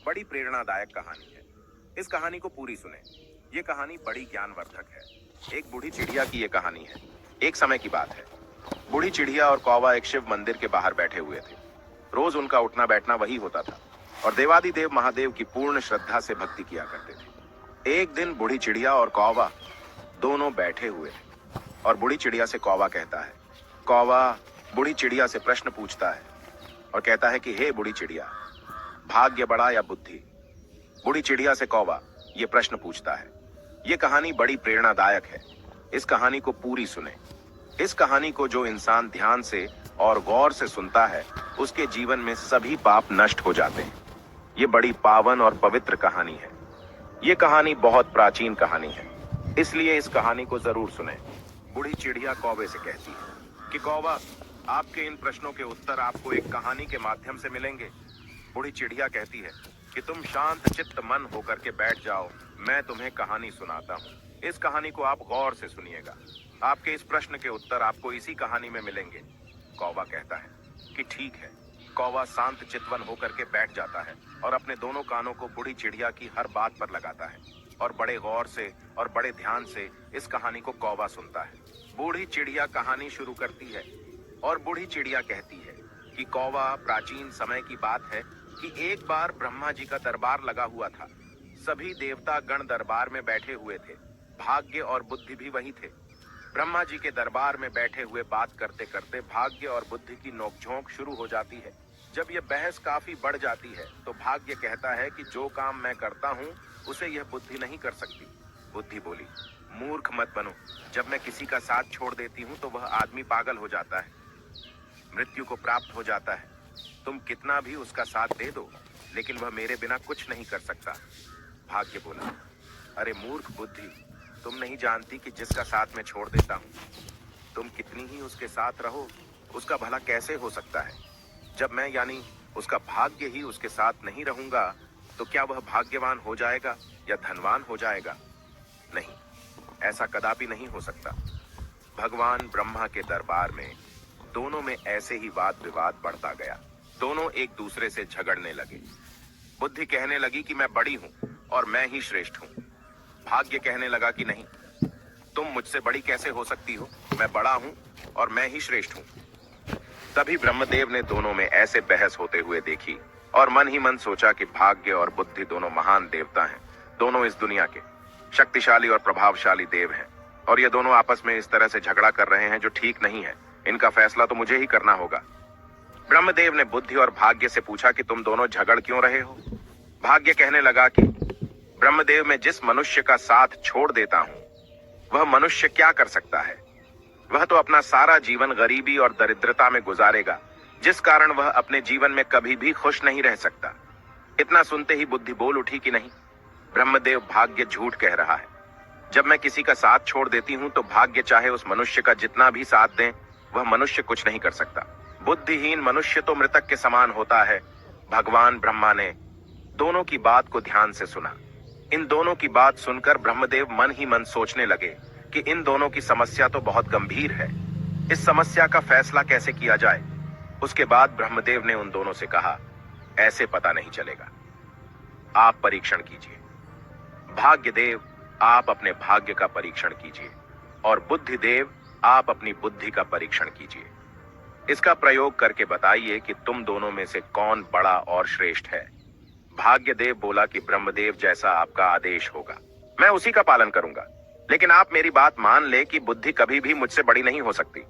बड़ी प्रेरणादायक कहानी है। इस कहानी को पूरी सुने। ये कहानी बड़ी ज्ञानवर्धक है। एक बूढ़ी चिड़िया की ये कहानी है। एक समय की बात है। बूढ़ी चिड़िया और कौवा एक शिव मंदिर के बाहर बैठे हुए थे। रोज उनका उठना बैठना वही होता था और देवादिदेव महादेव की पूर्ण श्रद्धा से भक्ति किया करते थे। एक दिन बूढ़ी चिड़िया और कौवा दोनों बैठे हुए थे और बूढ़ी चिड़िया से कौवा कहता है, कौवा बूढ़ी चिड़िया से प्रश्न पूछता है और कहता है कि हे बूढ़ी चिड़िया, भाग्य बड़ा या बुद्धि? बूढ़ी चिड़िया से कौवा ये प्रश्न पूछता है। ये कहानी बड़ी प्रेरणादायक है। इस कहानी को पूरी सुने। इस कहानी को जो इंसान ध्यान से और गौर से सुनता है उसके जीवन में सभी पाप नष्ट हो जाते हैं। ये बड़ी पावन और पवित्र कहानी है। ये कहानी बहुत प्राचीन कहानी है, इसलिए इस कहानी को जरूर सुने। बूढ़ी चिड़िया कौवे से कहती है कि कौवा, आपके इन प्रश्नों के उत्तर आपको एक कहानी के माध्यम से मिलेंगे। बूढ़ी चिड़िया कहती है कि तुम शांत चित्त मन होकर के बैठ जाओ, मैं तुम्हें कहानी सुनाता हूँ। इस कहानी को आप गौर से सुनिएगा। आपके इस प्रश्न के उत्तर आपको इसी कहानी में मिलेंगे। कौवा कहता है कि ठीक है। कौवा शांत चितवन होकर के बैठ जाता है और अपने दोनों कानों को बूढ़ी चिड़िया की हर बात पर लगाता है और बड़े गौर से और बड़े ध्यान से इस कहानी को कौवा सुनता है। बूढ़ी चिड़िया कहानी शुरू करती है और बूढ़ी चिड़िया कहती है कि कौवा, प्राचीन समय की बात है कि एक बार ब्रह्मा जी का दरबार लगा हुआ था। सभी देवता गण दरबार में बैठे हुए थे। भाग्य और बुद्धि भी वही थे। ब्रह्मा जी के दरबार में बैठे हुए बात करते करते भाग्य और बुद्धि की नोकझोंक शुरू हो जाती है। जब यह बहस काफी बढ़ जाती है तो भाग्य कहता है कि जो काम मैं करता हूँ उसे यह बुद्धि नहीं कर सकती। बुद्धि बोली, मूर्ख मत बनो। जब मैं किसी का साथ छोड़ देती हूँ तो वह आदमी पागल हो जाता है, मृत्यु को प्राप्त हो जाता है। तुम कितना भी उसका साथ दे दो लेकिन वह मेरे बिना कुछ नहीं कर सकता। भाग्य बोला, अरे मूर्ख बुद्धि, तुम नहीं जानती कि जिसका साथ मैं छोड़ देता हूँ, तुम कितनी ही उसके साथ रहो, उसका भला कैसे हो सकता है? जब मैं यानी उसका भाग्य ही उसके साथ नहीं रहूंगा तो क्या वह भाग्यवान हो जाएगा या धनवान हो जाएगा? नहीं, ऐसा कदापि नहीं हो सकता। भगवान ब्रह्मा के दरबार में दोनों में ऐसे ही वाद विवाद बढ़ता गया। दोनों एक दूसरे से झगड़ने लगे। बुद्धि कहने लगी कि मैं बड़ी हूं और मैं ही श्रेष्ठ हूं। भाग्य कहने लगा कि नहीं, तुम मुझसे बड़ी कैसे हो सकती हो? मैं बड़ा हूं और मैं ही श्रेष्ठ हूं। तभी ब्रह्मदेव ने दोनों में ऐसे बहस होते हुए देखी और मन ही मन सोचा कि भाग्य और बुद्धि दोनों महान देवता हैं। दोनों इस दुनिया के शक्तिशाली और प्रभावशाली देव हैं और ये दोनों आपस में इस तरह से झगड़ा कर रहे हैं जो ठीक नहीं है। इनका फैसला तो मुझे ही करना होगा। ब्रह्मदेव ने बुद्धि और भाग्य से पूछा कि तुम दोनों झगड़ क्यों रहे हो? भाग्य कहने लगा कि ब्रह्मदेव, मैं जिस मनुष्य का साथ छोड़ देता हूं वह मनुष्य क्या कर सकता है? वह तो अपना सारा जीवन गरीबी और दरिद्रता में गुजारेगा, जिस कारण वह अपने जीवन में कभी भी खुश नहीं रह सकता। इतना सुनते ही बुद्धि बोल उठी कि नहीं, ब्रह्मदेव, भाग्य झूठ कह रहा है। जब मैं किसी का साथ छोड़ देती हूं तो भाग्य चाहे उस मनुष्य का जितना भी साथ दें, वह मनुष्य कुछ नहीं कर सकता। बुद्धिहीन मनुष्य तो मृतक के समान होता है। भगवान ब्रह्मा ने दोनों की बात को ध्यान से सुना। इन दोनों की बात सुनकर ब्रह्मदेव मन ही मन सोचने लगे कि इन दोनों की समस्या तो बहुत गंभीर है। इस समस्या का फैसला कैसे किया जाए? उसके बाद ब्रह्मदेव ने उन दोनों से कहा, ऐसे पता नहीं चलेगा, आप परीक्षण कीजिए। भाग्यदेव, आप अपने भाग्य का परीक्षण कीजिए और बुद्धिदेव, आप अपनी बुद्धि का परीक्षण कीजिए। इसका प्रयोग करके बताइए कि तुम दोनों में से कौन बड़ा और श्रेष्ठ है। भाग्यदेव बोला कि ब्रह्मदेव, जैसा आपका आदेश होगा मैं उसी का पालन करूंगा, लेकिन आप मेरी बात मान ले कि बुद्धि कभी भी मुझसे बड़ी नहीं हो सकती।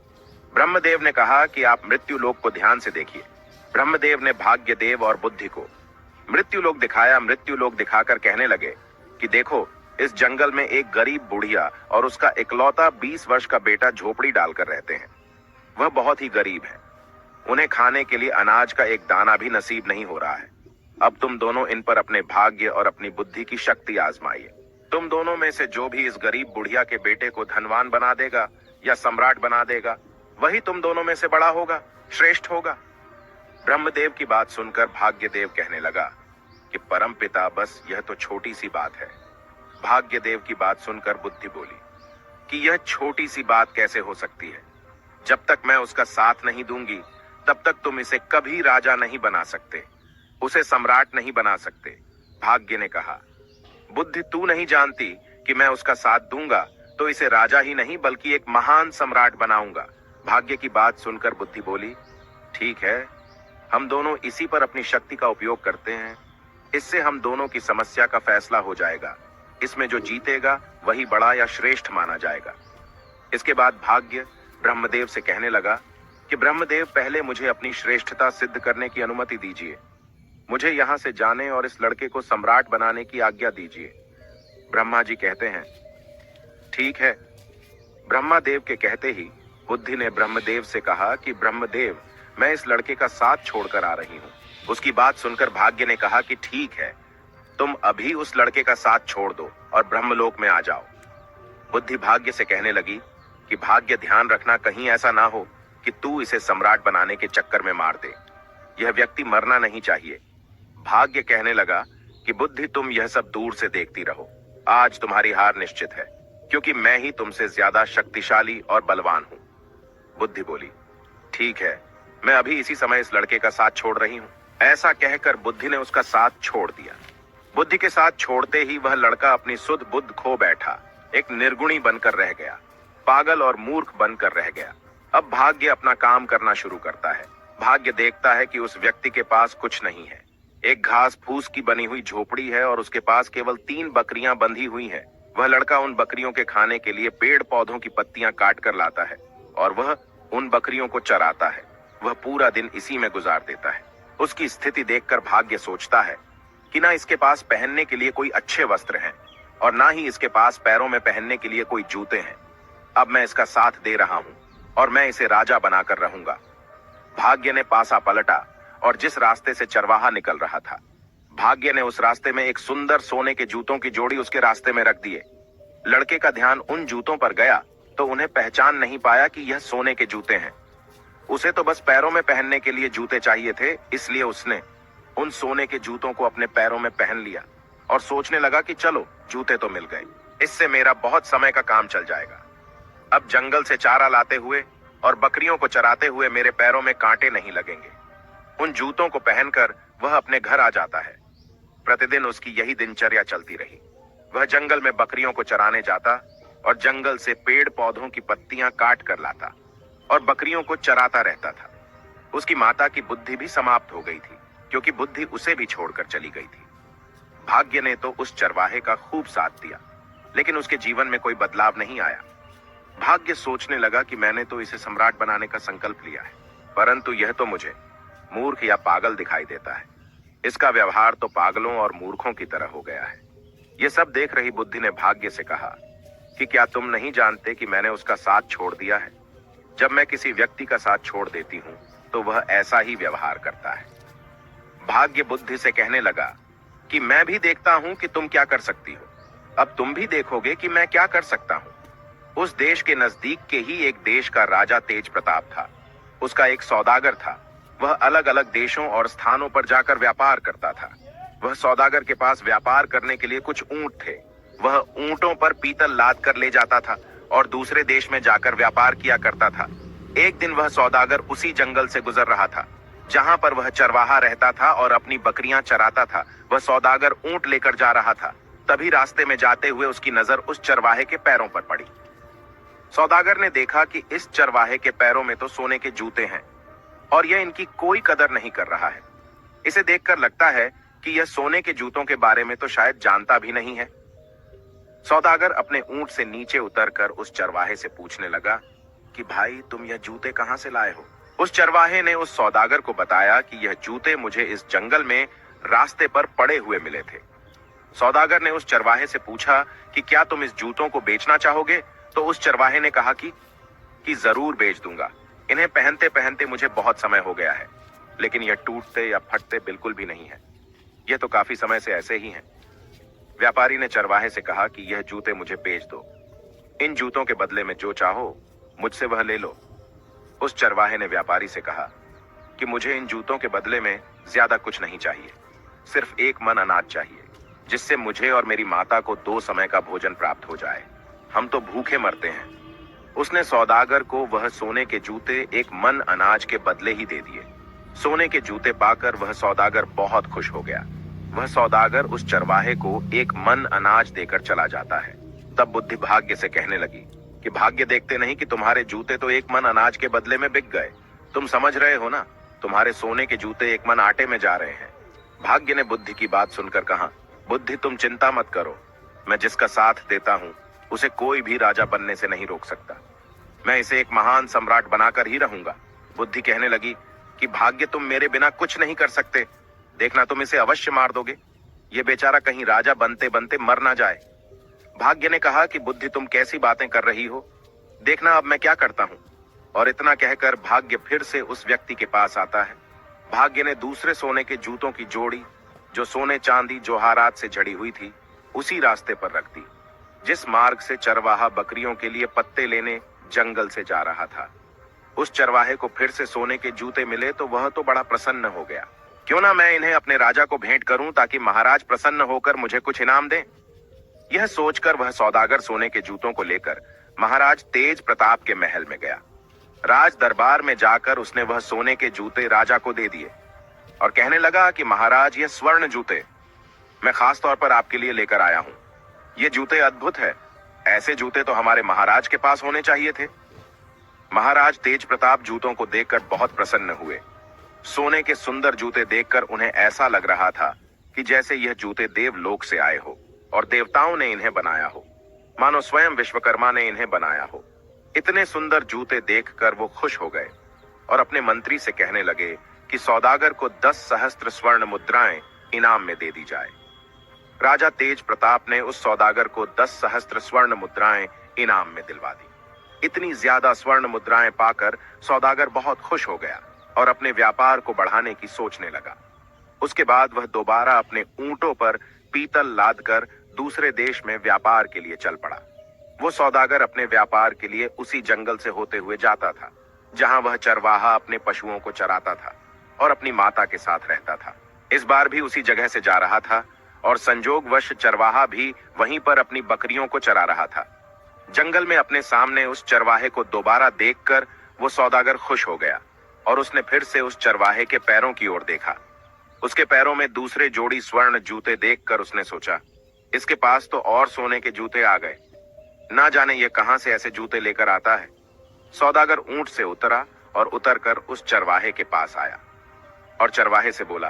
ब्रह्मदेव ने कहा कि आप मृत्यु लोक को ध्यान से देखिए। ब्रह्मदेव ने भाग्यदेव और बुद्धि को मृत्यु लोक दिखाया। मृत्यु लोक दिखाकर कहने लगे कि देखो, इस जंगल में एक गरीब बुढ़िया और उसका इकलौता 20 वर्ष का बेटा झोपड़ी डालकर रहते हैं। वह बहुत ही गरीब है। उन्हें खाने के लिए अनाज का एक दाना भी नसीब नहीं हो रहा है। अब तुम दोनों इन पर अपने भाग्य और अपनी बुद्धि की शक्ति आजमाइए। तुम दोनों में से जो भी इस गरीब बुढ़िया के बेटे को धनवान बना देगा या सम्राट बना देगा, वही तुम दोनों में से बड़ा होगा, श्रेष्ठ होगा। ब्रह्मदेव की बात सुनकर भाग्यदेव कहने लगा कि परमपिता, बस यह तो छोटी सी बात है। भाग्यदेव की बात सुनकर बुद्धि बोली कि यह छोटी सी बात कैसे हो सकती है? जब तक मैं उसका साथ नहीं दूंगी तब तक तुम इसे कभी राजा नहीं बना सकते, उसे सम्राट नहीं बना सकते। भाग्य ने कहा, बुद्धि तू नहीं जानती कि मैं उसका साथ दूंगा तो इसे राजा ही नहीं बल्कि एक महान सम्राट बनाऊंगा। भाग्य की बात सुनकर बुद्धि बोली, ठीक है, हम दोनों इसी पर अपनी शक्ति का उपयोग करते हैं। इससे हम दोनों की समस्या का फैसला हो जाएगा। इसमें जो जीतेगा वही बड़ा या श्रेष्ठ माना जाएगा। इसके बाद भाग्य ब्रह्मदेव से कहने लगा कि ब्रह्मदेव, पहले मुझे अपनी श्रेष्ठता सिद्ध करने की अनुमति दीजिए। मुझे यहां से जाने और इस लड़के को सम्राट बनाने की आज्ञा दीजिए। ब्रह्मा जी कहते हैं, ठीक है। ब्रह्मा देव के कहते ही बुद्धि ने ब्रह्मदेव से कहा कि ब्रह्मदेव, मैं इस लड़के का साथ छोड़कर आ रही हूं। उसकी बात सुनकर भाग्य ने कहा कि ठीक है, तुम अभी उस लड़के का साथ छोड़ दो और ब्रह्मलोक में आ जाओ। बुद्धि भाग्य से कहने लगी कि भाग्य, ध्यान रखना कहीं ऐसा ना हो कि तू इसे सम्राट बनाने के चक्कर में मार दे। यह व्यक्ति मरना नहीं चाहिए। भाग्य कहने लगा कि बुद्धि, तुम यह सब दूर से देखती रहो। आज तुम्हारी हार निश्चित है, क्योंकि मैं ही तुमसे ज्यादा शक्तिशाली और बलवान हूं। बुद्धि बोली, ठीक है, मैं अभी इसी समय इस लड़के का साथ छोड़ रही हूं। ऐसा कहकर बुद्धि ने उसका साथ छोड़ दिया। बुद्धि के साथ छोड़ते ही वह लड़का अपनी सुध बुद्ध खो बैठा, एक निर्गुणी बनकर रह गया, पागल और मूर्ख बनकर रह गया। अब भाग्य अपना काम करना शुरू करता है। भाग्य देखता है कि उस व्यक्ति के पास कुछ नहीं है। एक घास फूस की बनी हुई झोपड़ी है और उसके पास केवल 3 बकरियां बंधी हुई हैं। वह लड़का उन बकरियों के खाने के लिए पेड़ पौधों की पत्तियां काट कर लाता है और वह उन बकरियों को चराता है। वह पूरा दिन इसी में गुजार देता है। उसकी स्थिति देखकर भाग्य सोचता है कि ना इसके पास पहनने के लिए कोई अच्छे वस्त्र हैं और ना ही इसके पास पैरों में पहनने के लिए कोई जूते हैं। अब मैं इसका साथ दे रहा हूं और मैं इसे राजा बनाकर रहूंगा। भाग्य ने पासा पलटा और जिस रास्ते से चरवाहा निकल रहा था, भाग्य ने उस रास्ते में एक सुंदर सोने के जूतों की जोड़ी उसके रास्ते में रख दिए। लड़के का ध्यान उन जूतों पर गया तो उन्हें पहचान नहीं पाया कि यह सोने के जूते हैं। उसे तो बस पैरों में पहनने के लिए जूते चाहिए थे, इसलिए उसने उन सोने के जूतों को अपने पैरों में पहन लिया और सोचने लगा कि चलो, जूते तो मिल गए, इससे मेरा बहुत समय का काम चल जाएगा। अब जंगल से चारा लाते हुए और बकरियों को चराते हुए मेरे पैरों में कांटे नहीं लगेंगे। उन जूतों को पहनकर वह अपने घर आ जाता है। प्रतिदिन उसकी यही दिनचर्या चलती रही। वह जंगल में बकरियों को चराने जाता और जंगल से पेड़ पौधों की पत्तियां काट कर लाता और बकरियों को चराता रहता था। उसकी माता की बुद्धि भी समाप्त हो गई थी, क्योंकि बुद्धि उसे भी छोड़कर चली गई थी। भाग्य ने तो उस चरवाहे का खूब साथ दिया, लेकिन उसके जीवन में कोई बदलाव नहीं आया। भाग्य सोचने लगा कि मैंने तो इसे सम्राट बनाने का संकल्प लिया है, परंतु यह तो मुझे मूर्ख या पागल दिखाई देता है। इसका व्यवहार तो पागलों और मूर्खों की तरह हो गया है। यह सब देख रही बुद्धि ने भाग्य से कहा कि क्या तुम नहीं जानते कि मैंने उसका साथ छोड़ दिया है? जब मैं किसी व्यक्ति का साथ छोड़ देती हूं तो वह ऐसा ही व्यवहार करता है। भाग्य बुद्धि से कहने लगा कि मैं भी देखता हूं कि तुम क्या कर सकती हो। अब तुम भी देखोगे कि मैं क्या कर सकता हूं। उस देश के नजदीक के ही एक देश का राजा तेज प्रताप था। उसका एक सौदागर था। वह अलग अलग देशों और स्थानों पर जाकर व्यापार करता था। वह सौदागर के पास व्यापार करने के लिए कुछ ऊंट थे। वह ऊंटों पर पीतल लाद कर ले जाता था और दूसरे देश में जाकर व्यापार किया करता था। एक दिन वह सौदागर उसी जंगल से गुजर रहा था जहां पर वह चरवाहा रहता था और अपनी बकरियां चराता था। वह सौदागर ऊंट लेकर जा रहा था। तभी रास्ते में जाते हुए उसकी नजर उस चरवाहे के पैरों पर पड़ी। सौदागर ने देखा कि इस चरवाहे के पैरों में तो सोने के जूते हैं और यह इनकी कोई कदर नहीं कर रहा है। इसे देखकर लगता है कि यह सोने के जूतों के बारे में तो शायद जानता भी नहीं है। सौदागर अपने ऊंट से नीचे उतरकर उस चरवाहे से पूछने लगा कि भाई, तुम यह जूते कहां से लाए हो? उस चरवाहे ने उस सौदागर को बताया कि यह जूते मुझे इस जंगल में रास्ते पर पड़े हुए मिले थे। सौदागर ने उस चरवाहे से पूछा कि क्या तुम इस जूतों को बेचना चाहोगे? तो उस चरवाहे ने कहा कि जरूर बेच दूंगा। इन्हें पहनते पहनते मुझे बहुत समय हो गया है, लेकिन यह टूटते या फटते बिल्कुल भी नहीं है। यह तो काफी समय से ऐसे ही हैं। व्यापारी ने चरवाहे से कहा कि यह जूते मुझे बेच दो। इन जूतों के बदले में जो चाहो मुझसे वह ले लो। उस चरवाहे ने व्यापारी से कहा कि मुझे इन जूतों के बदले में ज्यादा कुछ नहीं चाहिए, सिर्फ 1 मन अनाज चाहिए, जिससे मुझे और मेरी माता को 2 समय का भोजन प्राप्त हो जाए। हम तो भूखे मरते हैं। उसने सौदागर को वह सोने के जूते 1 मन अनाज के बदले ही दे दिए। सोने के जूते पाकर वह सौदागर बहुत खुश हो गया। वह सौदागर उस चरवाहे को एक मन अनाज देकर चला जाता है। तब बुद्धि भाग्य से कहने लगी कि भाग्य देखते नहीं कि तुम्हारे जूते तो एक मन अनाज के बदले में बिक गए। तुम समझ रहे हो ना, तुम्हारे सोने के जूते एक मन आटे में जा रहे हैं। भाग्य ने बुद्धि की बात सुनकर कहा, बुद्धि तुम चिंता मत करो, मैं जिसका साथ देता हूं उसे कोई भी राजा बनने से नहीं रोक सकता। मैं इसे एक महान सम्राट बनाकर ही रहूंगा। बुद्धि कहने लगी कि भाग्य तुम मेरे बिना कुछ नहीं कर सकते, देखना तुम इसे अवश्य मार दोगे। ये बेचारा कहीं राजा बनते बनते मर ना जाए। भाग्य ने कहा कि बुद्धि तुम कैसी बातें कर रही हो, देखना अब मैं क्या करता हूं। और इतना कहकर भाग्य फिर से उस व्यक्ति के पास आता है। भाग्य ने दूसरे सोने के जूतों की जोड़ी, जो सोने चांदी जोहारात से जड़ी हुई थी, उसी रास्ते पर रख दी जिस मार्ग से चरवाहा बकरियों के लिए पत्ते लेने जंगल से जा रहा था। उस चरवाहे को फिर से सोने के जूते मिले तो वह तो बड़ा प्रसन्न हो गया। क्यों ना मैं इन्हें अपने राजा को भेंट करूं ताकि महाराज प्रसन्न होकर मुझे कुछ इनाम दें। यह सोचकर वह सौदागर सोने के जूतों को लेकर महाराज तेज प्रताप के महल में गया। राज दरबार में जाकर उसने वह सोने के जूते राजा को दे दिए और कहने लगा कि महाराज, ये स्वर्ण जूते मैं खास तौर पर आपके लिए लेकर आया हूं। ये जूते अद्भुत है, ऐसे जूते तो हमारे महाराज के पास होने चाहिए थे। महाराज तेज प्रताप जूतों को देखकर बहुत प्रसन्न हुए। सोने के सुंदर जूते देखकर उन्हें ऐसा लग रहा था कि जैसे यह जूते देवलोक से आए हो और देवताओं ने इन्हें बनाया हो, मानो स्वयं विश्वकर्मा ने इन्हें बनाया हो। इतने सुंदर जूते देखकर वो खुश हो गए और अपने मंत्री से कहने लगे कि सौदागर को 10 सहस्त्र स्वर्ण मुद्राएं इनाम में दे दी जाए। राजा तेज प्रताप ने उस सौदागर को 10 सहस्त्र स्वर्ण मुद्राएं इनाम में दिलवा दी। इतनी ज्यादा स्वर्ण मुद्राएं पाकर सौदागर बहुत खुश हो गया और अपने व्यापार को बढ़ाने की सोचने लगा। उसके बाद वह दोबारा अपने ऊंटों पर पीतल लादकर दूसरे देश में व्यापार के लिए चल पड़ा। वो सौदागर अपने व्यापार के लिए उसी जंगल से होते हुए जाता था जहां वह चरवाहा अपने पशुओं को चराता था और अपनी माता के साथ रहता था। इस बार भी उसी जगह से जा रहा था और संजोगवश चरवाहा भी वहीं पर अपनी बकरियों को चरा रहा था। जंगल में अपने सामने उस चरवाहे को दोबारा देखकर वो सौदागर खुश हो गया और उसने फिर से उस चरवाहे के पैरों की ओर देखा। उसके पैरों में दूसरे जोड़ी स्वर्ण जूते देखकर उसने सोचा, इसके पास तो और सोने के जूते आ गए, ना जाने ये कहां से ऐसे जूते लेकर आता है। सौदागर ऊंट से उतरा और उतरकर उस चरवाहे के पास आया और चरवाहे से बोला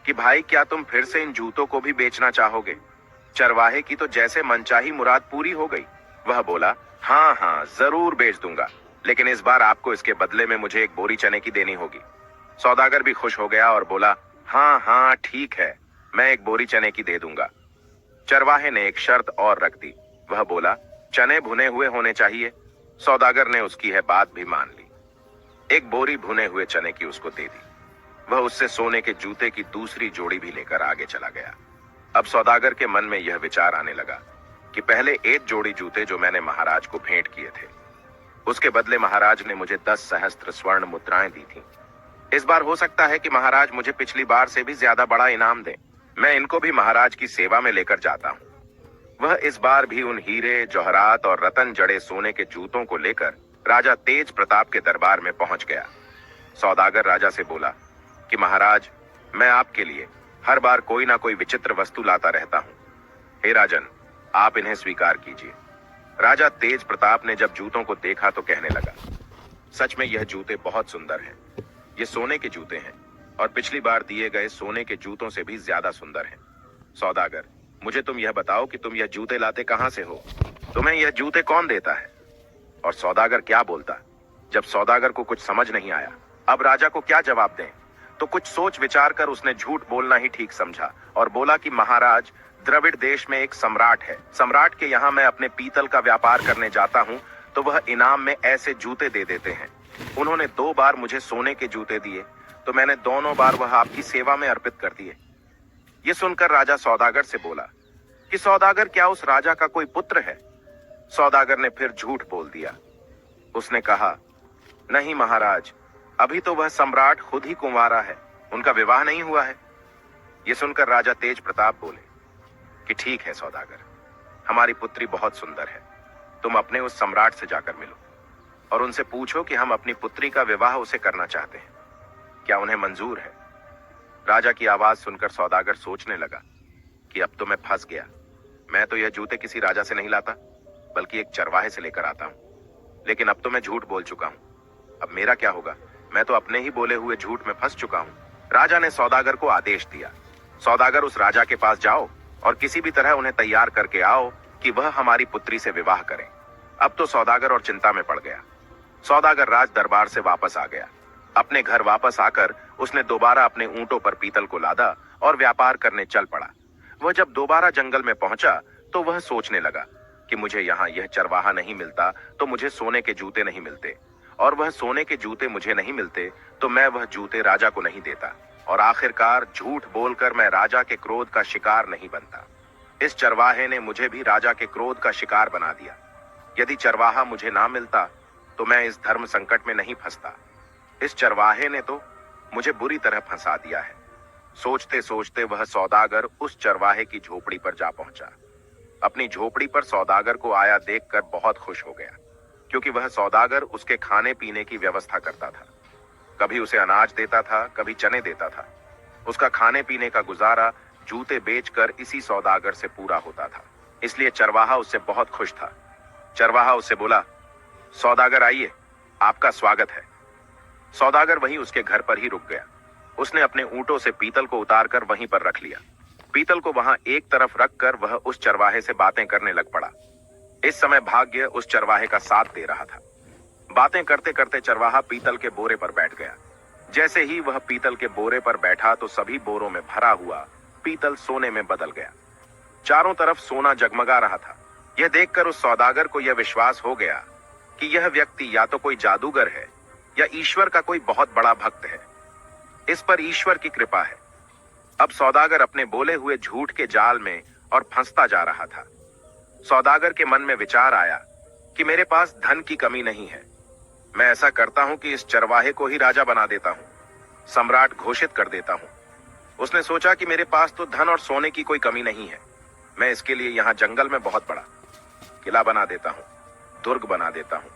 कि भाई, क्या तुम फिर से इन जूतों को भी बेचना चाहोगे? चरवाहे की तो जैसे मनचाही मुराद पूरी हो गई। वह बोला, हाँ हाँ जरूर बेच दूंगा, लेकिन इस बार आपको इसके बदले में मुझे एक बोरी चने की देनी होगी। सौदागर भी खुश हो गया और बोला, हाँ हाँ ठीक है, मैं एक बोरी चने की दे दूंगा। चरवाहे ने एक शर्त और रख दी। वह बोला, चने भुने हुए होने चाहिए। सौदागर ने उसकी यह बात भी मान ली। एक बोरी भुने हुए चने की उसको दे दी। वह उससे सोने के जूते की दूसरी जोड़ी भी लेकर आगे चला गया। अब सौदागर के मन में यह विचार आने लगा कि पहले एक जोड़ी जूते जो मैंने महाराज को भेंट किए थे, उसके बदले महाराज ने मुझे 10 सहस्त्र स्वर्ण मुद्राएं दी थी। इस बार हो सकता है कि महाराज मुझे पिछली बार से भी ज्यादा बड़ा इनाम दें। मैं इनको भी महाराज की सेवा में लेकर जाता हूं। वह इस बार भी उन हीरे जौहरात और रतन जड़े सोने के जूतों को लेकर राजा तेज प्रताप के दरबार में पहुंच गया। सौदागर राजा से बोला कि महाराज, मैं आपके लिए हर बार कोई ना कोई विचित्र वस्तु लाता रहता हूं। हे राजन, आप इन्हें स्वीकार कीजिए। राजा तेज प्रताप ने जब जूतों को देखा तो कहने लगा, सच में यह जूते बहुत सुंदर हैं। ये सोने के जूते हैं और पिछली बार दिए गए सोने के जूतों से भी ज्यादा सुंदर हैं। सौदागर, मुझे तुम यह बताओ कि तुम यह जूते लाते कहां से हो? तुम्हें यह जूते कौन देता है? और सौदागर क्या बोलता? जब सौदागर को कुछ समझ नहीं आया अब राजा को क्या जवाब दें, तो कुछ सोच विचार कर उसने झूठ बोलना ही ठीक समझा और बोला कि महाराज, द्रविड़ देश में एक सम्राट है। सम्राट के यहाँ मैं अपने पीतल का व्यापार करने जाता हूँ तो वह इनाम में ऐसे जूते दे देते हैं। उन्होंने 2 बार मुझे सोने के जूते दिए तो मैंने दोनों बार वह आपकी सेवा में अर्पित कर दिए। ये सुनकर राजा सौदागर से बोला कि सौदागर, क्या उस राजा का कोई पुत्र है? सौदागर ने फिर झूठ बोल दिया। उसने कहा, नहीं महाराज, अभी तो वह सम्राट खुद ही कुंवारा है, उनका विवाह नहीं हुआ है। ये सुनकर राजा तेज प्रताप बोले कि ठीक है सौदागर, हमारी पुत्री बहुत सुंदर है, तुम अपने उस सम्राट से जाकर मिलो और उनसे पूछो कि हम अपनी पुत्री का विवाह उसे करना चाहते हैं, क्या उन्हें मंजूर है? राजा की आवाज सुनकर सौदागर सोचने लगा कि अब तो मैं फंस गया। मैं तो यह जूते किसी राजा से नहीं लाता, बल्कि एक चरवाहे से लेकर आता हूँ। लेकिन अब तो मैं झूठ बोल चुका हूँ। अब मेरा क्या होगा? मैं तो अपने ही बोले हुए झूठ में फंस चुका हूँ। राजा ने सौदागर को आदेश दिया, सौदागर उस राजा के पास जाओ और किसी भी तरह उन्हें तैयार करके आओ कि वह हमारी पुत्री से विवाह करें। अब तो सौदागर और चिंता में पड़ गया। सौदागर राज दरबार से वापस आ गया। अपने घर वापस आकर उसने दोबारा अपने ऊंटों पर पीतल को लादा और व्यापार करने चल पड़ा। वह जब दोबारा जंगल में पहुंचा तो वह सोचने लगा कि मुझे यहाँ यह चरवाहा नहीं मिलता तो मुझे सोने के जूते नहीं मिलते, और वह सोने के जूते मुझे नहीं मिलते तो मैं वह जूते राजा को नहीं देता, और आखिरकार झूठ बोलकर मैं राजा के क्रोध का शिकार नहीं बनता। इस चरवाहे ने मुझे भी राजा के क्रोध का शिकार बना दिया। यदि चरवाहा मुझे ना मिलता तो मैं इस धर्म संकट में नहीं फंसता। इस चरवाहे ने तो मुझे बुरी तरह फंसा दिया है। सोचते सोचते वह सौदागर उस चरवाहे की झोपड़ी पर जा पहुंचा। अपनी झोपड़ी पर सौदागर को आया देखकर बहुत खुश हो गया, क्योंकि वह सौदागर उसके खाने पीने की व्यवस्था करता था। कभी उसे अनाज देता था, कभी चने देता था। उसका खाने पीने का गुजारा जूते बेचकर इसी सौदागर से पूरा होता था। इसलिए चरवाहा उससे बहुत खुश था। चरवाहा उससे बोला, सौदागर आइए, आपका स्वागत है। सौदागर वहीं उसके घर पर ही रुक गया। उसने अपने ऊंटों से पीतल को उतारकर वहीं पर रख लिया। पीतल को वहां एक तरफ रखकर वह उस चरवाहे से बातें करने लग पड़ा। इस समय भाग्य उस चरवाहे का साथ दे रहा था। बातें करते करते चरवाहा पीतल के बोरे पर बैठ गया। जैसे ही वह पीतल के बोरे पर बैठा तो सभी बोरों में भरा हुआ पीतल सोने में बदल गया। चारों तरफ सोना जगमगा रहा था। यह देखकर उस सौदागर को यह विश्वास हो गया कि यह व्यक्ति या तो कोई जादूगर है या ईश्वर का कोई बहुत बड़ा भक्त है। इस पर ईश्वर की कृपा है। अब सौदागर अपने बोले हुए झूठ के जाल में और फंसता जा रहा था। सौदागर के मन में विचार आया कि मेरे पास धन की कमी नहीं है। मैं ऐसा करता हूं कि इस चरवाहे को ही राजा बना देता हूं, सम्राट घोषित कर देता हूं। उसने सोचा कि मेरे पास तो धन और सोने की कोई कमी नहीं है। मैं इसके लिए यहां जंगल में बहुत बड़ा किला बना देता हूं, दुर्ग बना देता हूं।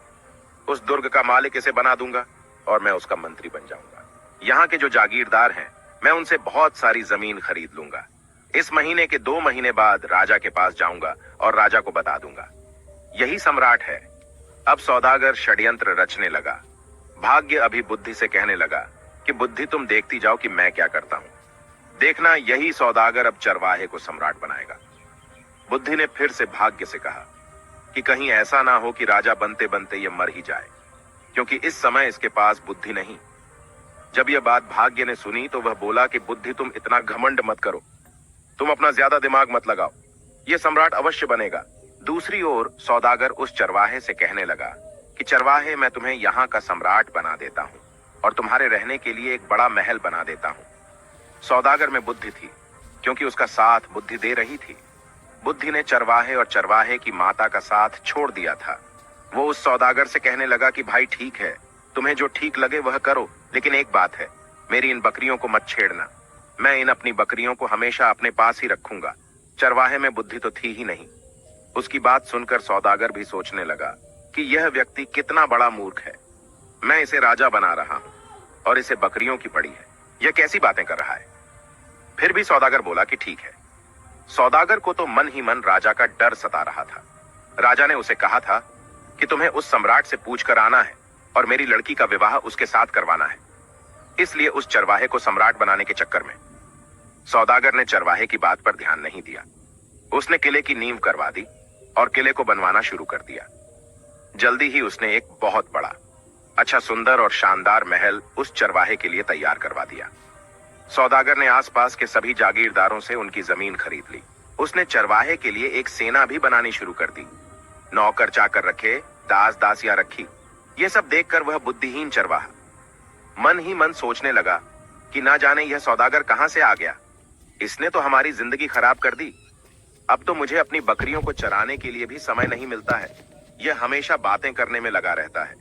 उस दुर्ग का मालिक इसे बना दूंगा और मैं उसका मंत्री बन जाऊंगा। यहाँ के जो जागीरदार हैं, मैं उनसे बहुत सारी जमीन खरीद लूंगा। इस महीने के 2 महीने बाद राजा के पास जाऊंगा और राजा को बता दूंगा, यही सम्राट है। अब सौदागर षड्यंत्र रचने लगा। भाग्य अभी बुद्धि से कहने लगा कि बुद्धि तुम देखती जाओ कि मैं क्या करता हूं। देखना, यही सौदागर अब चरवाहे को सम्राट बनाएगा। बुद्धि ने फिर से भाग्य से कहा कि कहीं ऐसा ना हो कि राजा बनते बनते ये मर ही जाए, क्योंकि इस समय इसके पास बुद्धि नहीं। जब यह बात भाग्य ने सुनी तो वह बोला कि बुद्धि तुम इतना घमंड मत करो, तुम अपना ज्यादा दिमाग मत लगाओ, यह सम्राट अवश्य बनेगा। दूसरी ओर सौदागर उस चरवाहे से कहने लगा कि चरवाहे, मैं तुम्हें यहाँ का सम्राट बना देता हूँ और तुम्हारे रहने के लिए एक बड़ा महल बना देता हूँ। सौदागर में बुद्धि थी, क्योंकि उसका साथ बुद्धि दे रही थी। बुद्धि ने चरवाहे और चरवाहे की माता का साथ छोड़ दिया था। वो उस सौदागर से कहने लगा कि भाई ठीक है, तुम्हें जो ठीक लगे वह करो, लेकिन एक बात है, मेरी इन बकरियों को मत छेड़ना। मैं इन अपनी बकरियों को हमेशा अपने पास ही रखूंगा। चरवाहे में बुद्धि तो थी ही नहीं। उसकी बात सुनकर सौदागर भी सोचने लगा कि यह व्यक्ति कितना बड़ा मूर्ख है। मैं इसे राजा बना रहा हूं और इसे बकरियों की पड़ी है। यह कैसी बातें कर रहा है। फिर भी सौदागर बोला कि ठीक है। सौदागर को तो मन ही मन राजा का डर सता रहा था। राजा ने उसे कहा था कि तुम्हें उस सम्राट से पूछकर आना है और मेरी लड़की का विवाह उसके साथ करवाना है। इसलिए उस चरवाहे को सम्राट बनाने के चक्कर में सौदागर ने चरवाहे की बात पर ध्यान नहीं दिया। उसने किले की नींव करवा दी और किले को बनवाना शुरू कर दिया। जल्दी ही उसने एक बहुत बड़ा, अच्छा, सुंदर और शानदार महल उस चरवाहे के लिए तैयार करवा दिया। सौदागर ने आसपास के सभी जागीरदारों से उनकी जमीन खरीद ली। उसने चरवाहे के लिए एक सेना भी बनानी शुरू कर दी। नौकर चाकर रखे, दास दासियां रखी। ये सब देखकर वह बुद्धिहीन चरवाहा मन ही मन सोचने लगा कि ना जाने यह सौदागर कहां से आ गया। इसने तो हमारी जिंदगी खराब कर दी। अब तो मुझे अपनी बकरियों को चराने के लिए भी समय नहीं मिलता है। यह हमेशा बातें करने में लगा रहता है।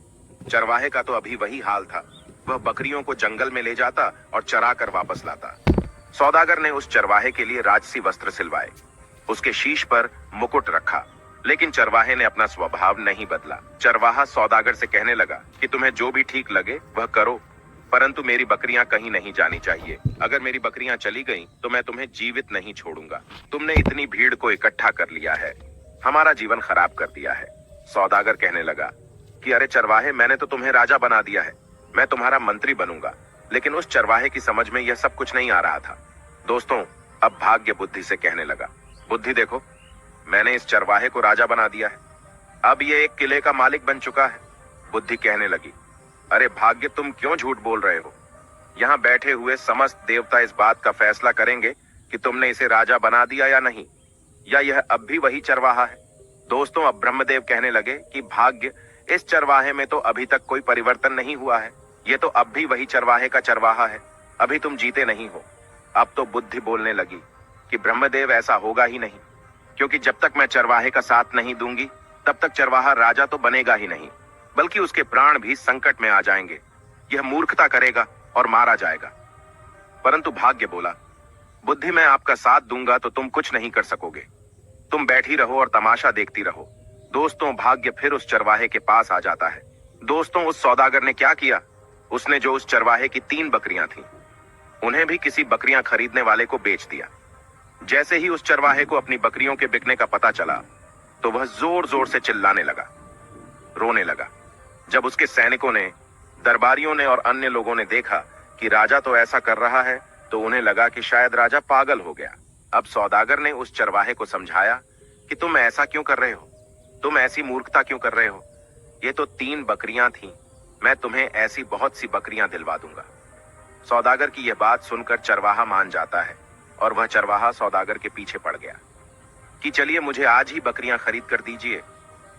चरवाहे का तो अभी वही हाल था। वह बकरियों को जंगल में ले जाता और चरा कर वापस लाता। सौदागर ने उस चरवाहे के लिए राजसी वस्त्र सिलवाए, उसके शीश पर मुकुट रखा, लेकिन चरवाहे ने अपना स्वभाव नहीं बदला। चरवाहा सौदागर से कहने लगा कि तुम्हें जो भी ठीक लगे वह करो, परंतु मेरी बकरियां कहीं नहीं जानी चाहिए। अगर मेरी बकरियां चली गईं, तो मैं तुम्हें जीवित नहीं छोड़ूंगा। तुमने इतनी भीड़ को इकट्ठा कर लिया है, हमारा जीवन खराब कर दिया है। सौदागर कहने लगा कि अरे चरवाहे, मैंने तो तुम्हें राजा बना दिया है, मैं तुम्हारा मंत्री बनूंगा। लेकिन उस चरवाहे की समझ में यह सब कुछ नहीं आ रहा था। दोस्तों, अब भाग्य बुद्धि से कहने लगा, बुद्धि देखो, मैंने इस चरवाहे को राजा बना दिया है, अब ये एक किले का मालिक बन चुका है। बुद्धि कहने लगी, अरे भाग्य, तुम क्यों झूठ बोल रहे हो? यहाँ बैठे हुए समस्त देवता इस बात का फैसला करेंगे कि तुमने इसे राजा बना दिया या नहीं, या यह अब भी वही चरवाहा है। दोस्तों, अब ब्रह्मदेव कहने लगे कि भाग्य, इस चरवाहे में तो अभी तक कोई परिवर्तन नहीं हुआ है, ये तो अब भी वही चरवाहे का चरवाहा है, अभी तुम जीते नहीं हो। अब तो बुद्धि बोलने लगी कि ब्रह्मदेव, ऐसा होगा ही नहीं, क्योंकि जब तक मैं चरवाहे का साथ नहीं दूंगी तब तक चरवाहा राजा तो बनेगा ही नहीं, बल्कि उसके प्राण भी संकट में आ जाएंगे। यह मूर्खता करेगा और मारा जाएगा। परंतु भाग्य बोला, बुद्धि, मैं आपका साथ दूंगा तो तुम कुछ नहीं कर सकोगे, तुम बैठी रहो और तमाशा देखती रहो। दोस्तों, भाग्य फिर उस चरवाहे के पास आ जाता है। दोस्तों, उस सौदागर ने क्या किया? उसने जो उस चरवाहे की 3 बकरियां थीं, उन्हें भी किसी बकरियां खरीदने वाले को बेच दिया। जैसे ही उस चरवाहे को अपनी बकरियों के बिकने का पता चला, तो वह जोर जोर से चिल्लाने लगा, रोने लगा। जब उसके सैनिकों ने, दरबारियों ने और अन्य लोगों ने देखा कि राजा तो ऐसा कर रहा है, तो उन्हें लगा कि शायद राजा पागल हो गया। अब सौदागर ने उस चरवाहे को समझाया कि तुम ऐसा क्यों कर रहे हो, तुम ऐसी मूर्खता क्यों कर रहे हो? ये तो 3 बकरियां थीं, मैं तुम्हें ऐसी बहुत सी बकरियां दिलवा दूंगा। सौदागर की यह बात सुनकर चरवाहा मान जाता है और वह चरवाहा सौदागर के पीछे पड़ गया कि चलिए मुझे आज ही बकरियां खरीद कर दीजिए।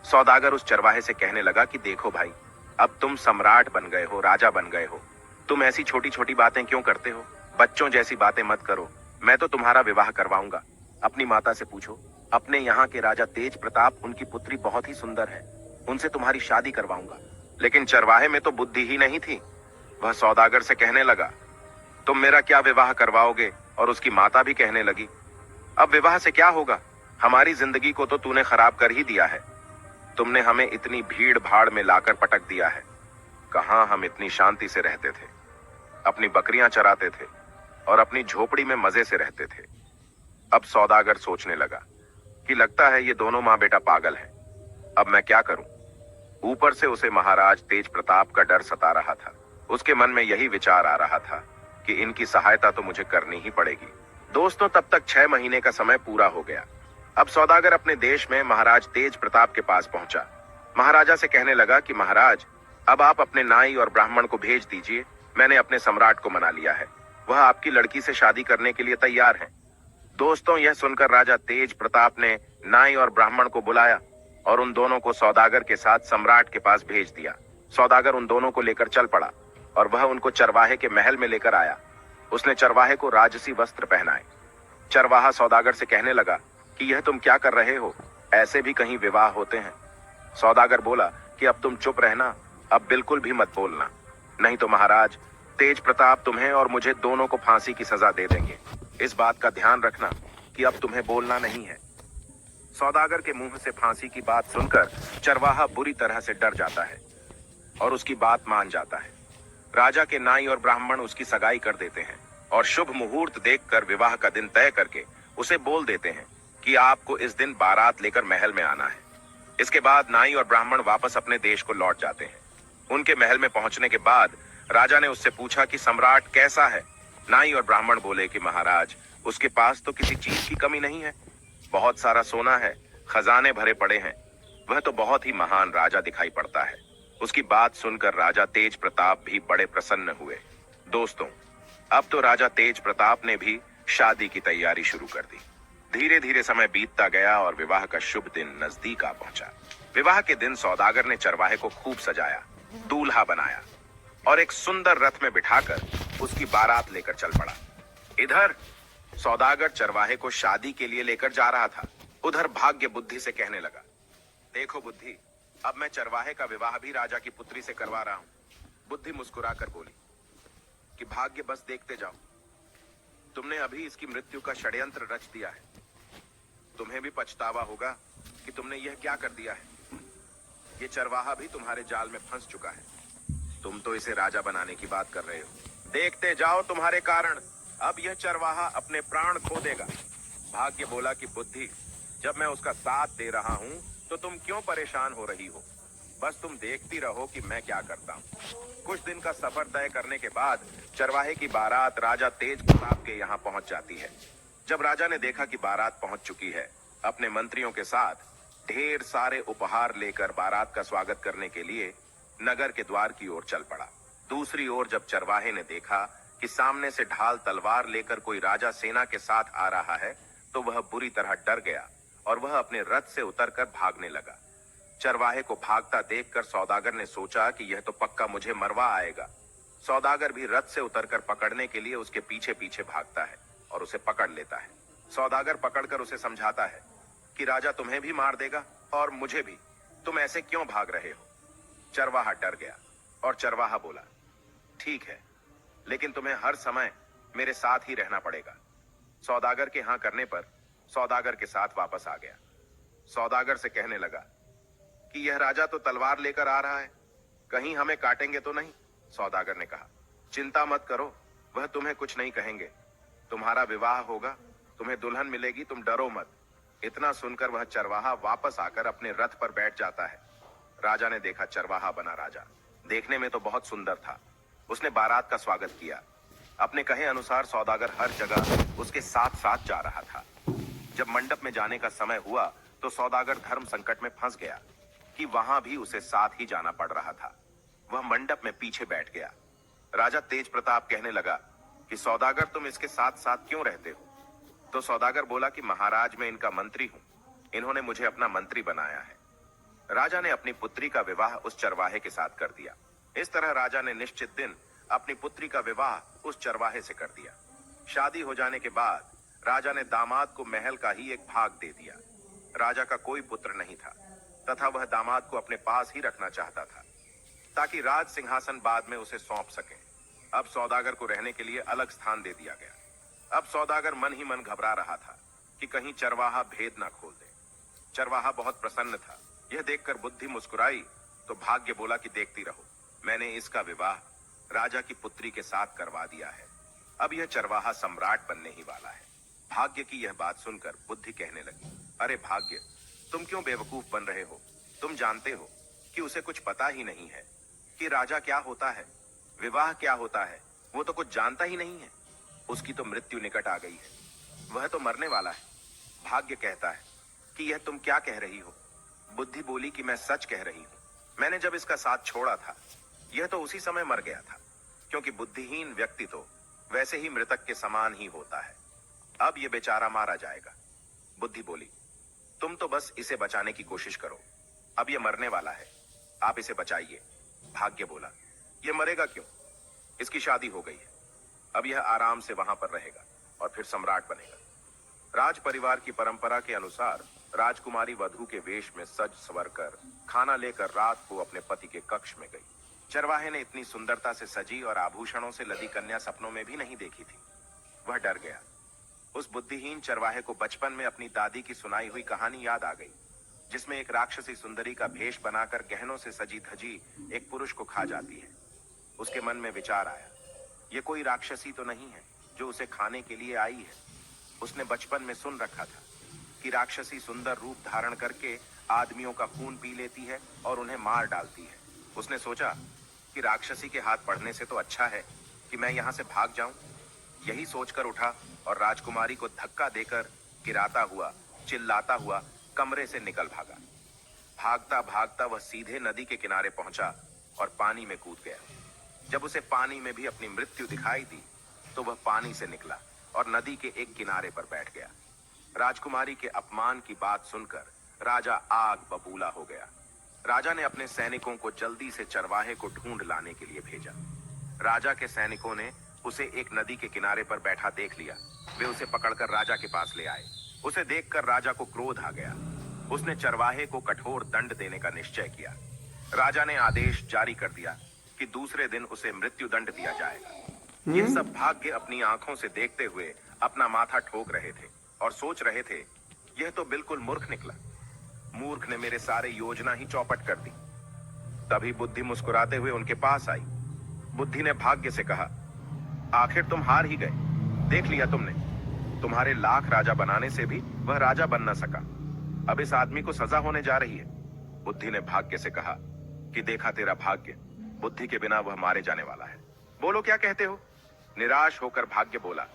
सौदागर उस चरवाहे से कहने लगा कि देखो भाई, अब तुम सम्राट बन गए हो, राजा बन गए हो, तुम ऐसी छोटी छोटी बातें क्यों करते हो? बच्चों जैसी बातें मत करो, मैं तो तुम्हारा विवाह करवाऊंगा। अपनी माता से पूछो, अपने यहाँ के राजा तेज प्रताप, उनकी पुत्री बहुत ही सुंदर है, उनसे तुम्हारी शादी करवाऊंगा। लेकिन चरवाहे में तो बुद्धि ही नहीं थी। वह सौदागर से कहने लगा, तुम मेरा क्या विवाह करवाओगे? और उसकी माता भी कहने लगी, अब विवाह से क्या होगा, हमारी जिंदगी को तो तूने खराब कर ही दिया है। तुमने हमें इतनी भीड़ भाड़ में लाकर पटक दिया है। कहाँ हम इतनी शांति से रहते थे, अपनी बकरियां चराते थे और अपनी झोपड़ी में मजे से रहते थे। अब सौदागर सोचने लगा कि लगता है ये दोनों माँ बेटा पागल हैं। अब मैं क्या करूं? ऊपर से उसे महाराज तेज प्रताप का डर सता रहा था। उसके मन में यही विचार आ रहा था कि इनकी सहायता तो मुझे करनी ही पड़ेगी। दोस्तों, तब तक 6 महीने का समय पूरा हो गया। अब सौदागर अपने देश में महाराज तेज प्रताप के पास पहुंचा। महाराजा से कहने लगा कि महाराज, अब आप अपने नाई और ब्राह्मण को भेज दीजिए, मैंने अपने सम्राट को मना लिया है, वह आपकी लड़की से शादी करने के लिए तैयार हैं। दोस्तों, यह सुनकर राजा तेज प्रताप ने नाई और ब्राह्मण को बुलाया और उन दोनों को सौदागर के साथ सम्राट के पास भेज दिया। सौदागर उन दोनों को लेकर चल पड़ा और वह उनको चरवाहे के महल में लेकर आया। उसने चरवाहे को राजसी वस्त्र पहनाए। चरवाहा सौदागर से कहने लगा कि यह तुम क्या कर रहे हो, ऐसे भी कहीं विवाह होते हैं? सौदागर बोला कि अब तुम चुप रहना, अब बिल्कुल भी मत बोलना, नहीं तो महाराज तेज प्रताप तुम्हें और मुझे दोनों को फांसी की सजा दे देंगे। इस बात का ध्यान रखना कि अब तुम्हें बोलना नहीं है। सौदागर के मुंह से फांसी की बात सुनकर चरवाहा बुरी तरह से डर जाता है और उसकी बात मान जाता है। राजा के नाई और ब्राह्मण उसकी सगाई कर देते हैं और शुभ मुहूर्त देखकर विवाह का दिन तय करके उसे बोल देते हैं कि आपको इस दिन बारात लेकर महल में आना है। इसके बाद नाई और ब्राह्मण वापस अपने देश को लौट जाते हैं। उनके महल में पहुंचने के बाद राजा ने उससे पूछा कि सम्राट कैसा है? नाई और ब्राह्मण बोले कि महाराज, उसके पास तो किसी चीज की कमी नहीं है, बहुत सारा सोना है, खजाने भरे पड़े हैं, वह तो बहुत ही महान राजा दिखाई पड़ता है। उसकी बात सुनकर राजा तेज प्रताप भी बड़े प्रसन्न हुए। दोस्तों, अब तो राजा तेज प्रताप ने भी शादी की तैयारी शुरू कर दी। धीरे धीरे समय बीतता गया और विवाह का शुभ दिन नजदीक आ पहुंचा। विवाह के दिन सौदागर ने चरवाहे को खूब सजाया, दूल्हा बनाया और एक सुंदर रथ में बिठाकर उसकी बारात लेकर चल पड़ा। इधर सौदागर चरवाहे को शादी के लिए लेकर जा रहा था, उधर भाग्य बुद्धि से कहने लगा, देखो बुद्धि, अब मैं चरवाहे का विवाह भी राजा की पुत्री से करवा रहा हूं। बुद्धि मुस्कुराकर बोली कि भाग्य, बस देखते जाओ, तुमने अभी इसकी मृत्यु का षड्यंत्र रच दिया है। तुम्हें भी पछतावा होगा कि तुमने यह क्या कर दिया है। ये चरवाहा भी तुम्हारे जाल में फंस चुका है। तुम तो इसे राजा बनाने की बात कर रहे हो। देखते जाओ, तुम्हारे कारण अब यह चरवाहा अपने प्राण खो देगा। भाग्य बोला कि बुद्धि, जब मैं उसका साथ दे रहा हूँ तो तुम क्यों परेशान हो रही हो? बस तुम देखती रहो कि मैं क्या करता हूँ। कुछ दिन का सफर तय करने के बाद चरवाहे की बारात राजा तेज प्रताप के यहाँ पहुंच जाती है। जब राजा ने देखा कि बारात पहुंच चुकी है, अपने मंत्रियों के साथ ढेर सारे उपहार लेकर बारात का स्वागत करने के लिए नगर के द्वार की ओर चल पड़ा। दूसरी ओर जब चरवाहे ने देखा कि सामने से ढाल तलवार लेकर कोई राजा सेना के साथ आ रहा है, तो वह बुरी तरह डर गया और वह अपने रथ से उतरकर भागने लगा। चरवाहे को भागता देखकर सौदागर ने सोचा कि यह तो पक्का मुझे मरवा आएगा। सौदागर भी रथ से उतरकर पकड़ने के लिए उसके पीछे पीछे भागता है और उसे पकड़ लेता है। सौदागर पकड़कर उसे समझाता है कि राजा तुम्हें भी मार देगा और मुझे भी, तुम ऐसे क्यों भाग रहे हो? चरवाहा डर गया और चरवाहा बोला, ठीक है, लेकिन तुम्हें हर समय मेरे साथ ही रहना पड़ेगा। सौदागर के हाँ करने पर सौदागर के साथ वापस आ गया। सौदागर से कहने लगा कि यह राजा तो तलवार लेकर आ रहा है, कहीं हमें काटेंगे तो नहीं? सौदागर ने कहा, चिंता मत करो, वह तुम्हें कुछ नहीं कहेंगे। तुम्हारा विवाह होगा, तुम्हें दुल्हन मिलेगी, तुम डरो मत। इतना सुनकर वह चरवाहा वापस आकर अपने रथ पर बैठ जाता है। राजा ने देखा चरवाहा बना राजा देखने में तो बहुत सुंदर था। उसने बारात का स्वागत किया। अपने कहे अनुसार सौदागर हर जगह उसके साथ साथ जा रहा था। जब मंडप में जाने का समय हुआ तो सौदागर धर्म संकट में फंस गया कि वहां भी उसे साथ ही जाना पड़ रहा था। वह मंडप में पीछे बैठ गया। राजा तेज प्रताप कहने लगा कि सौदागर, तुम इसके साथ साथ क्यों रहते हो? तो सौदागर बोला कि महाराज, मैं इनका मंत्री हूं, इन्होंने मुझे अपना मंत्री बनाया है। राजा ने अपनी पुत्री का विवाह उस चरवाहे के साथ कर दिया। इस तरह राजा ने निश्चित दिन अपनी पुत्री का विवाह उस चरवाहे से कर दिया। शादी हो जाने के बाद राजा ने दामाद को महल का ही एक भाग दे दिया। राजा का कोई पुत्र नहीं था तथा वह दामाद को अपने पास ही रखना चाहता था ताकि राज सिंहासन बाद में उसे सौंप सके। अब सौदागर को रहने के लिए अलग स्थान दे दिया गया। अब सौदागर मन ही मन घबरा रहा था कि कहीं चरवाहा भेद ना खोल दे। चरवाहा बहुत प्रसन्न था। यह देखकर बुद्धि मुस्कुराई तो भाग्य बोला कि देखती रहो, मैंने इसका विवाह राजा की पुत्री के साथ करवा दिया है। अब यह चरवाहा सम्राट बनने ही वाला है। भाग्य की यह बात सुनकर बुद्धि कहने लगी, अरे भाग्य, तुम क्यों बेवकूफ बन रहे हो? तुम जानते हो कि उसे कुछ पता ही नहीं है कि राजा क्या होता है, विवाह क्या होता है। वो तो कुछ जानता ही नहीं है। उसकी तो मृत्यु निकट आ गई है, वह तो मरने वाला है। भाग्य कहता है कि यह तुम क्या कह रही हो? बुद्धि बोली कि मैं सच कह रही हूं। मैंने जब इसका साथ छोड़ा था, यह तो उसी समय मर गया था, क्योंकि बुद्धिहीन व्यक्ति तो वैसे ही मृतक के समान ही होता है। अब यह बेचारा मारा जाएगा। बुद्धि बोली, तुम तो बस इसे बचाने की कोशिश करो, अब यह मरने वाला है, आप इसे बचाइए। भाग्य बोला, यह मरेगा क्यों? इसकी शादी हो गई है, अब यह आराम से वहां पर रहेगा और फिर सम्राट बनेगा। राज परिवार की परंपरा के अनुसार राजकुमारी वधू के वेश में सज संवर कर खाना लेकर रात को अपने पति के कक्ष में गई। चरवाहे ने इतनी सुंदरता से सजी और आभूषणों से लदी कन्या सपनों में भी नहीं देखी थी। वह डर गया। उस बुद्धिहीन चरवाहे को बचपन में अपनी दादी की सुनाई हुई कहानी याद आ गई, जिसमें एक राक्षसी सुंदरी का भेष बनाकर गहनों से सजी धजी एक पुरुष को खा जाती है। उसके मन में विचार आया, ये कोई राक्षसी तो नहीं है जो उसे खाने के लिए आई है। उसने बचपन में सुन रखा था कि राक्षसी सुंदर रूप धारण करके आदमियों का खून पी लेती है और उन्हें मार डालती है। उसने सोचा कि राक्षसी के हाथ पड़ने से तो अच्छा है कि मैं यहाँ से भाग जाऊं। यही सोचकर उठा और राजकुमारी को धक्का देकर गिराता हुआ, चिल्लाता हुआ कमरे से निकल भागा। भागता भागता वह सीधे नदी के किनारे पहुंचा और पानी में कूद गया। जब उसे पानी में भी अपनी मृत्यु दिखाई दी तो वह पानी से निकला और नदी के एक किनारे पर बैठ गया। राजकुमारी के अपमान की बात सुनकर राजा आग बबूला हो गया। राजा ने अपने सैनिकों को जल्दी से चरवाहे को ढूंढ लाने के लिए भेजा। राजा के सैनिकों ने उसे एक नदी के किनारे पर बैठा देख लिया। वे उसे पकड़कर राजा के पास ले आए। उसे देखकर राजा को क्रोध आ गया। उसने चरवाहे को कठोर दंड देने का निश्चय किया। राजा ने आदेश जारी कर दिया कि दूसरे दिन उसे मृत्यु दंड दिया जाएगा। ये सब भाग्य अपनी आंखों से देखते हुए अपना माथा ठोक रहे थे और सोच रहे थे, यह तो बिल्कुल मूर्ख निकला। मूर्ख ने मेरे सारे योजना ही चौपट कर दी। तभी बुद्धि मुस्कुराते हुए उनके पास आई बुद्धि ने भाग्य से कहा, आखिर तुम हार ही गए। देख लिया तुमने, तुम्हारे लाख राजा बनाने से भी वह राजा बन न सका। अब इस आदमी को सजा होने जा रही है। बुद्धि ने भाग्य से कहा कि देखा तेरा भाग्य, बुद्धि के बिना वह मारे जाने वाला है। बोलो क्या कहते हो? निराश होकर भाग्य बोला,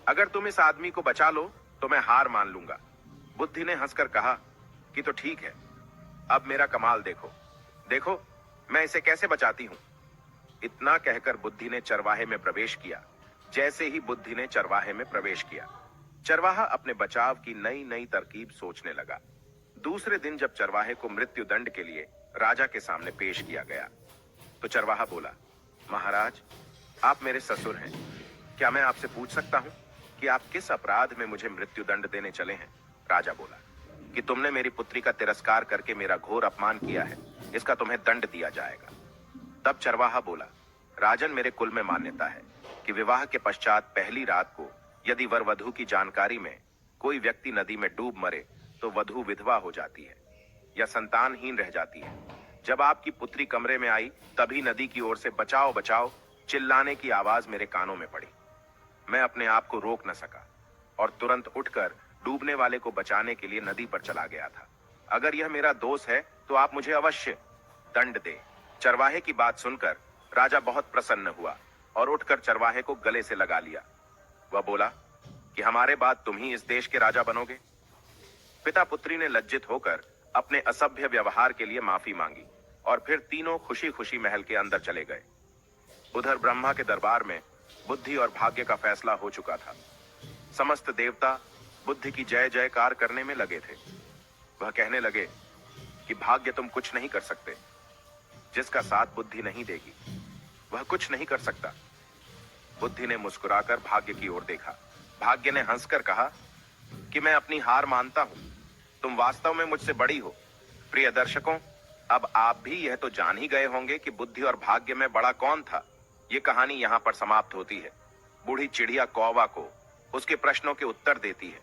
अगर तुम इस आदमी को बचा लो तो मैं हार मान लूंगा। बुद्धि ने हंसकर कहा कि तो ठीक है, अब मेरा कमाल देखो, देखो मैं इसे कैसे बचाती हूं। इतना कहकर बुद्धि ने चरवाहे में प्रवेश किया। जैसे ही बुद्धि ने चरवाहे में प्रवेश किया, चरवाहा अपने बचाव की नई नई तरकीब सोचने लगा। दूसरे दिन जब चरवाहे को मृत्यु दंड के लिए राजा के सामने पेश किया गया, तो चरवाहा बोला, महाराज, आप मेरे ससुर हैं, क्या मैं आपसे पूछ सकता हूं कि आप किस अपराध में मुझे मृत्यु दंड देने चले हैं? राजा बोला कि तुमने मेरी पुत्री का तिरस्कार करके मेरा घोर अपमान किया है, इसका तुम्हें दंड दिया जाएगा। तब चरवाहा बोला, राजन, मेरे कुल में मान्यता है कि विवाह के पश्चात पहली रात को यदि वर वधू की जानकारी में कोई व्यक्ति नदी में डूब मरे तो वधू विधवा हो जाती है या संतानहीन रह जाती है। जब आपकी पुत्री कमरे में आई तभी नदी की ओर से बचाओ बचाओ चिल्लाने की आवाज मेरे कानों में पड़ी। मैं अपने आप को रोक न सका और तुरंत उठकर डूबने वाले को बचाने के लिए नदी पर चला गया था। अगर यह मेरा दोष है तो आप मुझे अवश्य दंड दे। चरवाहे की बात सुनकर राजा बहुत प्रसन्न हुआ और उठकर चरवाहे को गले से लगा लिया। वह बोला कि हमारे बाद तुम ही इस देश के राजा बनोगे। पिता पुत्री ने लज्जित होकर अपने असभ्य व्यवहार के लिए माफी मांगी और फिर तीनों खुशी खुशी महल के अंदर चले गए। उधर ब्रह्मा के दरबार में बुद्धि और भाग्य का फैसला हो चुका था। समस्त देवता बुद्धि की जय जयकार करने में लगे थे। वह कहने लगे कि भाग्य तुम कुछ नहीं कर सकते, जिसका साथ बुद्धि नहीं देगी वह कुछ नहीं कर सकता। बुद्धि ने मुस्कुराकर भाग्य की ओर देखा। भाग्य ने हंसकर कहा कि मैं अपनी हार मानता हूं, तुम वास्तव में मुझसे बड़ी हो। प्रिय दर्शकों, अब आप भी यह तो जान ही गए होंगे कि बुद्धि और भाग्य में बड़ा कौन था। ये कहानी यहां पर समाप्त होती है। बूढ़ी चिड़िया कौवा को उसके प्रश्नों के उत्तर देती है।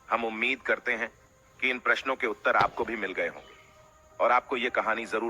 हम उम्मीद करते हैं कि इन प्रश्नों के उत्तर आपको भी मिल गए होंगे और आपको ये कहानी जरूर